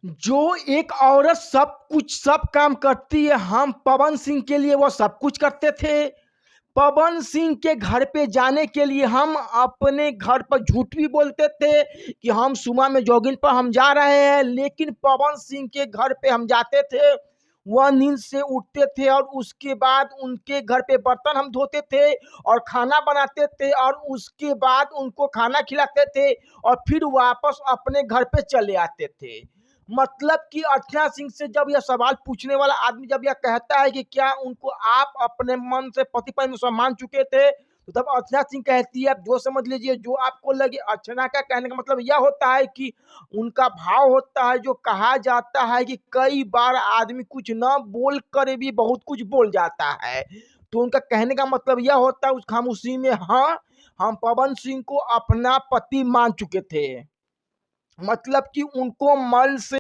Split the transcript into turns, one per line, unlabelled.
जो एक औरत सब काम करती है, हम पवन सिंह के लिए वो सब कुछ करते थे। पवन सिंह के घर पे जाने के लिए हम अपने घर पर झूठ भी बोलते थे कि हम सुबह में जॉगिंग पर हम जा रहे हैं, लेकिन पवन सिंह के घर पे हम जाते थे। वह नींद से उठते थे और उसके बाद उनके घर पे बर्तन हम धोते थे और खाना बनाते थे और उसके बाद उनको खाना खिलाते थे और फिर वापस अपने घर पे चले आते थे। मतलब कि अर्चना सिंह से जब यह सवाल पूछने वाला आदमी जब यह कहता है कि क्या उनको आप अपने मन से पति पत्नी में सम्मान चुके थे, तो तब अर्चना सिंह कहती है, आप जो समझ लीजिए जो आपको लगे। अर्चना का कहने का मतलब यह होता है कि उनका भाव होता है, जो कहा जाता है कि कई बार आदमी कुछ न बोल कर भी बहुत कुछ बोल जाता है। तो उनका कहने का मतलब यह होता है उस खामोशी में, हाँ, हम पवन सिंह को अपना पति मान चुके थे। मतलब कि उनको मन से